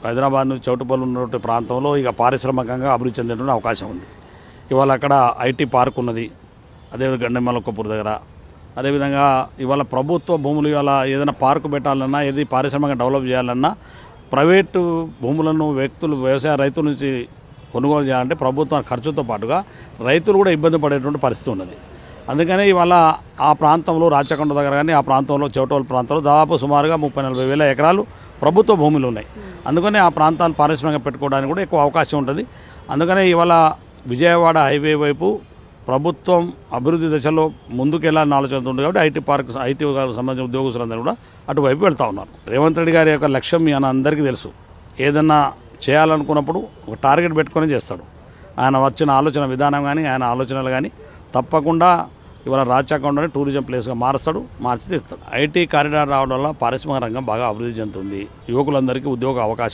హైదరాబాద్ నుంచి చౌటుపల్లి ఉన్నటువంటి ప్రాంతంలో ఇక పారిశ్రామికంగా అభివృద్ధి చెందేటువంటి అవకాశం ఉంది. ఇవాళ అక్కడ ఐటీ పార్క్ ఉన్నది, అదేవిధంగా గండెమలకొప్పూర్ దగ్గర. అదేవిధంగా ఇవాళ ప్రభుత్వ భూములు ఇవాళ ఏదైనా పార్కు పెట్టాలన్నా, ఏది పారిశ్రామికంగా డెవలప్ చేయాలన్నా ప్రైవేటు భూములను వ్యక్తులు వ్యవసాయ రైతుల నుంచి కొనుగోలు చేయాలంటే ప్రభుత్వం ఖర్చుతో పాటుగా రైతులు కూడా ఇబ్బంది పడేటువంటి పరిస్థితి ఉన్నది. అందుకనే ఇవాళ ఆ ప్రాంతంలో రాచకొండ దగ్గర కానీ ఆ ప్రాంతంలో చౌటుపల్లి ప్రాంతంలో దాదాపు సుమారుగా 30-40 వేల ఎకరాలు ప్రభుత్వ భూములు ఉన్నాయి. అందుకనే ఆ ప్రాంతాలు పారిశ్రామికంగా పెట్టుకోవడానికి కూడా ఎక్కువ అవకాశం ఉంటుంది. అందుకనే ఇవాళ విజయవాడ హైవే వైపు ప్రభుత్వం అభివృద్ధి దశలో ముందుకెళ్ళాలని ఆలోచన ఉంది కాబట్టి ఐటీ సంబంధించిన ఉద్యోగస్తులందరూ కూడా అటువైపు వెళ్తూ ఉన్నారు. రేవంత్ రెడ్డి గారి యొక్క లక్ష్యం మీ అందరికీ తెలుసు. ఏదన్నా చేయాలనుకున్నప్పుడు ఒక టార్గెట్ పెట్టుకొని చేస్తాడు. ఆయన వచ్చిన ఆలోచన విధానం కానీ ఆయన ఆలోచనలు కానీ తప్పకుండా ఇవాళ రాచకొండని టూరిజం ప్లేస్గా మార్చి తీస్తాడు. ఐటీ కారిడార్ రావడం వల్ల పారిశ్రామిక రంగం బాగా అభివృద్ధి చెందుతుంది. యువకులందరికీ ఉద్యోగ అవకాశాలు